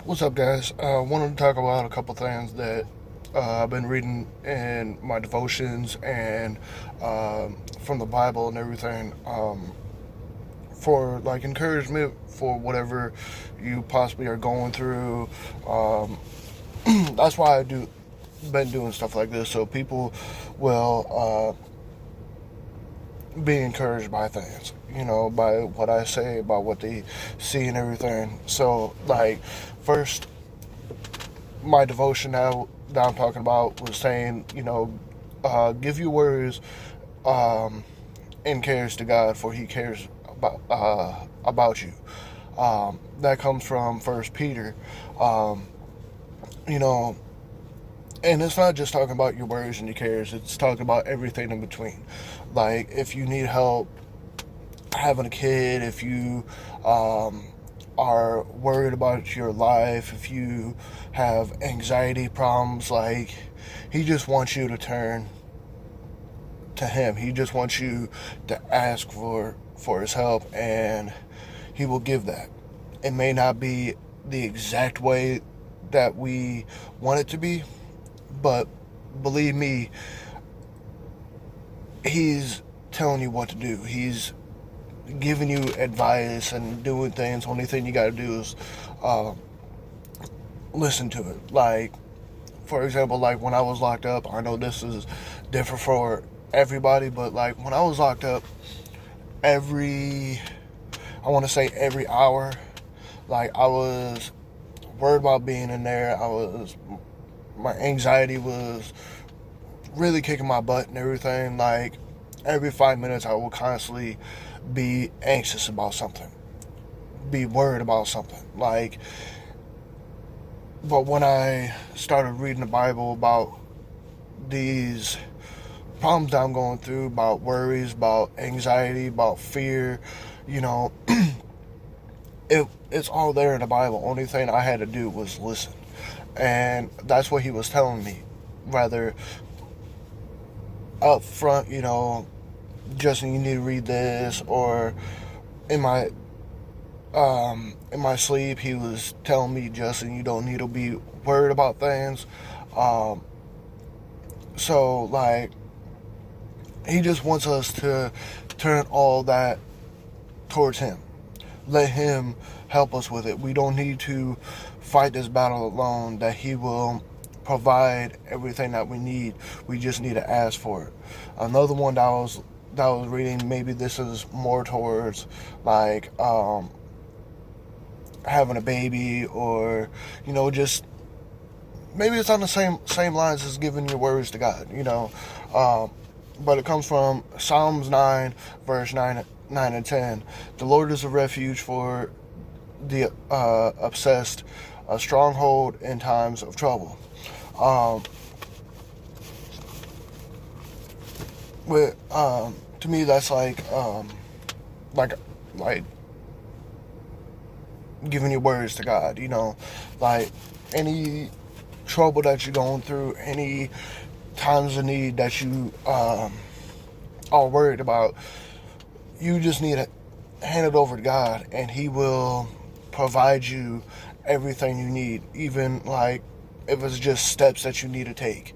What's up, guys? Wanted to talk about a couple things that I've been reading in my devotions and from the Bible and everything for like encouragement for whatever you possibly are going through. Um, that's why I do been doing stuff like this, so people will be encouraged by things. By what I say, about what they see and everything. So, like, first my devotion that I'm talking about was saying, give your worries and cares to God, for He cares about you. That comes from First Peter. Um, you know, and it's not just talking about your worries and your cares. It's talking about everything in between. Like if you need help having a kid, if you um, are worried about your life, if you have anxiety problems, like He just wants you to turn to Him. He just wants you to ask for His help, and He will give that. It may not be the exact way that we want it to be, but believe me, He's telling you what to do. He's giving you advice and doing things. Only thing you got to do is uh, listen to it. Like, for example, like when I was locked up, I know this is different for everybody, but like when I was locked up, every, I want to say every hour, like I was worried about being in there. My anxiety was really kicking my butt and everything. Like every 5 minutes, I will constantly be anxious about something, be worried about something. But when I started reading the Bible about these problems that I'm going through, about worries, about anxiety, about fear, you know, it's all there in the Bible. Only thing I had to do was listen. And that's what He was telling me. Rather up front, Justin, you need to read this, or in my in my sleep, He was telling me, Justin, you don't need to be worried about things. Um, so, like, He just wants us to turn all that towards Him. Let Him help us with it. We don't need to fight this battle alone, that He will provide everything that we need. We just need to ask for it. Another one that I was reading, maybe this is more towards like having a baby, or just maybe it's on the same lines as giving your worries to God. Um, but it comes from Psalms 9, verse 9 and 10. The Lord is a refuge for the obsessed, a stronghold in times of trouble. Um, to me, that's like like giving your words to God. Like any trouble that you're going through, any times of need that you are worried about, you just need to hand it over to God, and He will provide you everything you need. Even like if it's just steps that you need to take,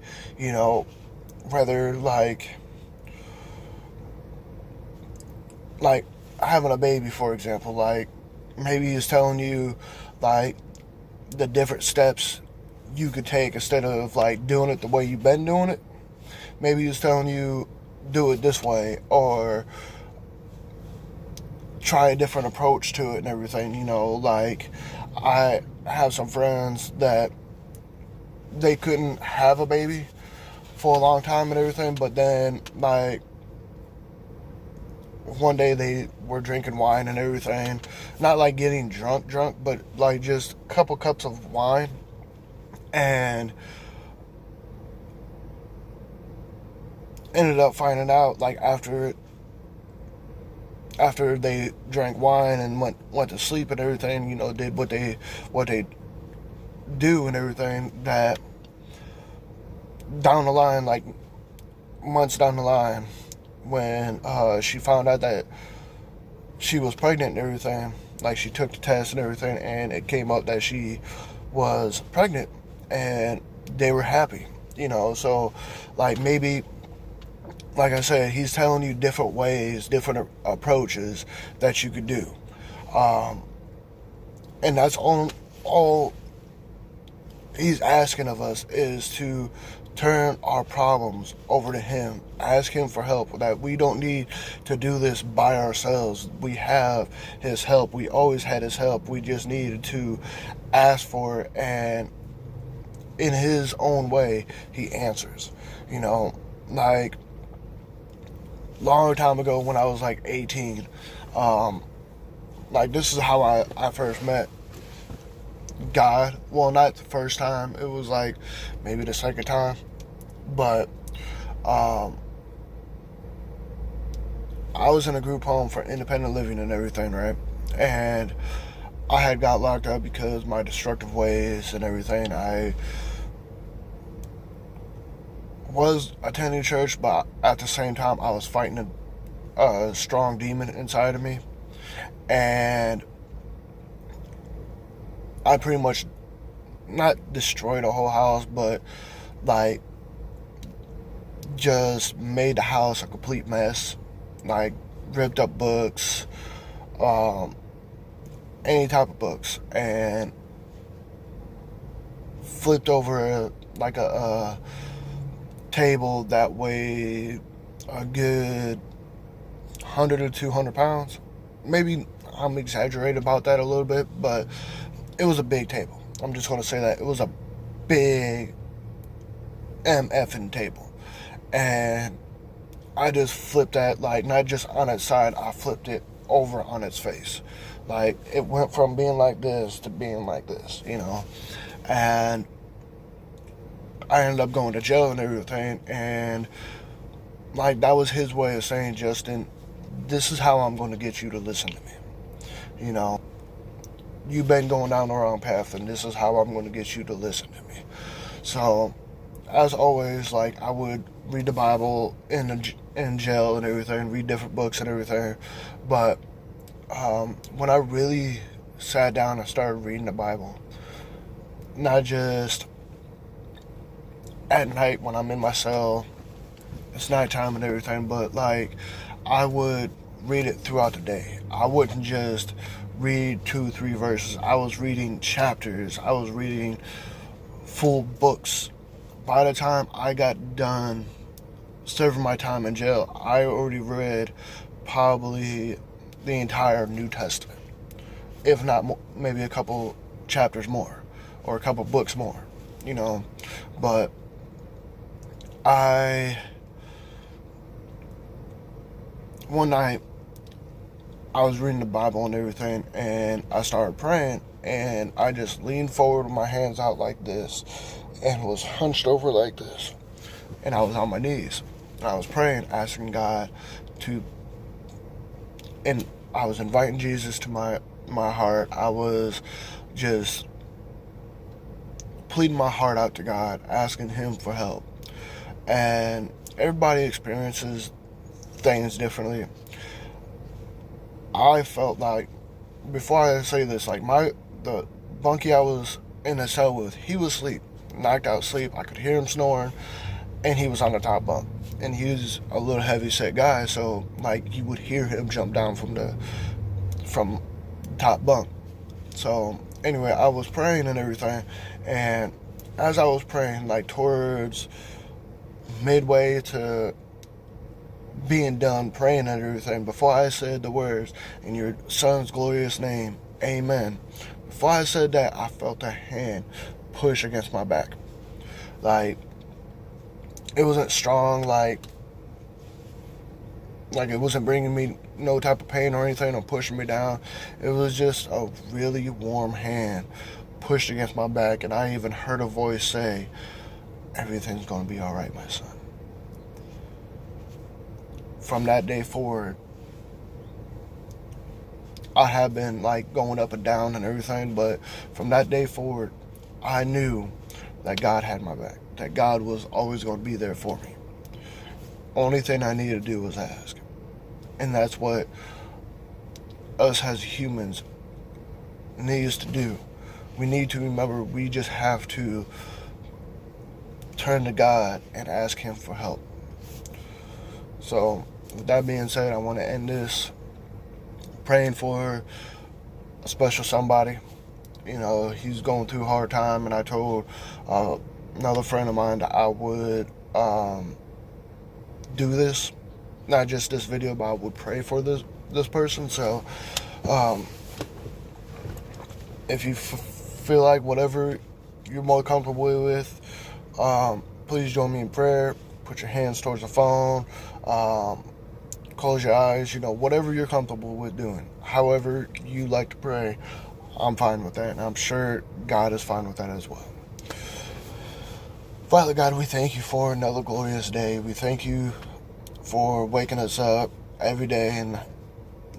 whether like having a baby, for example. Like maybe He's telling you like the different steps you could take instead of like doing it the way you've been doing it. Maybe He's telling you do it this way, or try a different approach to it and everything. Like I have some friends that they couldn't have a baby for a long time and everything, but then like one day they were drinking wine and everything, not like getting drunk, but like just a couple cups of wine, and ended up finding out like after they drank wine and went to sleep and everything, did what they do and everything, that down the line, like months down the line, when she found out that she was pregnant and everything, like she took the test and everything, and it came up that she was pregnant, and they were happy, so like maybe, like I said, he's telling you different ways, different approaches that you could do. um, and that's all he's asking of us, is to turn our problems over to him, ask him for help, that we don't need to do this by ourselves. We have his help. We always had his help. We just needed to ask for it, and in his own way he answers. Like, long time ago when I was like 18, like, this is how I first met God. Well, not the first time. It was like maybe the second time. But um, I was in a group home for independent living and everything, right? And I had got locked up because my destructive ways and everything. I was attending church, but at the same time, I was fighting a strong demon inside of me. And I pretty much not destroyed the whole house, but like just made the house a complete mess. Like, ripped up books, um, any type of books, and flipped over like a table that weighed a good 100 or 200 pounds. Maybe I'm exaggerating about that a little bit, but it was a big table. I'm just going to say that. It was a big MFing table. And I just flipped that, like, not just on its side, I flipped it over on its face. Like, it went from being like this to being like this, And I ended up going to jail and everything. And, like, that was his way of saying, Justin, this is how I'm going to get you to listen to me. You've been going down the wrong path, and this is how I'm going to get you to listen to me. So, as always, like, I would read the Bible in jail and everything, read different books and everything. But when I really sat down and started reading the Bible, not just at night when I'm in my cell, it's nighttime and everything, but like, I would read it throughout the day. I wouldn't just read 2-3 verses. I was reading chapters. I was reading full books. By the time I got done serving my time in jail, I already read probably the entire New Testament, if not maybe a couple chapters more, or a couple books more, But one night, I was reading the Bible and everything, and I started praying, and I just leaned forward with my hands out like this, and was hunched over like this, and I was on my knees, and I was praying, asking God to, and I was inviting Jesus to my heart. I was just pleading my heart out to God, asking him for help. And everybody experiences things differently. I felt like, before I say this, like, the bunkie I was in the cell with, he was asleep, knocked out asleep. I could hear him snoring, and he was on the top bunk. And he was a little heavy set guy, so like, you would hear him jump down from the top bunk. So anyway, I was praying and everything, and as I was praying, like towards midway to being done praying and everything, before I said the words, "In your son's glorious name, amen," before I said that, I felt a hand push against my back. Like, it wasn't strong, like it wasn't bringing me no type of pain or anything, or pushing me down. It was just a really warm hand pushed against my back, and I even heard a voice say, "Everything's going to be all right, my son." From that day forward, I have been like going up and down and everything, but from that day forward, I knew that God had my back, that God was always going to be there for me. Only thing I needed to do was ask. And that's what us as humans needs to do. we need to remember we just have to turn to God and ask Him for help. So, with that being said, I want to end this praying for a special somebody. You know, he's going through a hard time, and I told another friend of mine that I would do this, not just this video, but I would pray for this person. So, if you feel like whatever you're more comfortable with, please join me in prayer. Put your hands towards the phone. Close your eyes. You know, whatever you're comfortable with doing. However you like to pray, I'm fine with that, and I'm sure God is fine with that as well. Father God, we thank you for another glorious day. We thank you for waking us up every day and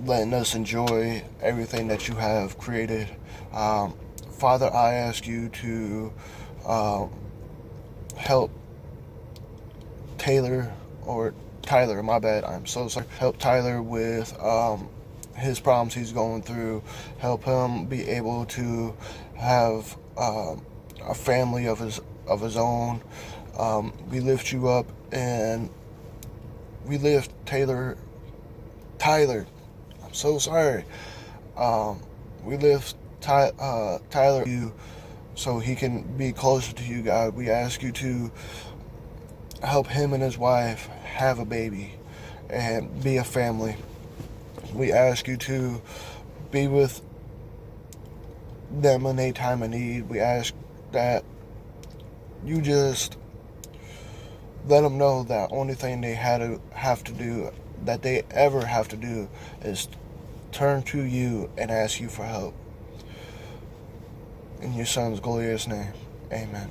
letting us enjoy everything that you have created. Father, I ask you to help Tyler, my bad, I'm so sorry. Help Tyler with his problems he's going through. Help him be able to have a family of his own. We lift you up, and we lift Tyler, I'm so sorry. We lift Tyler you so he can be closer to you, God. We ask you to help him and his wife have a baby and be a family. We ask you to be with them in a time of need. We ask that you just let them know that only thing they have to do, that they ever have to do, is turn to you and ask you for help. In your Son's glorious name, amen.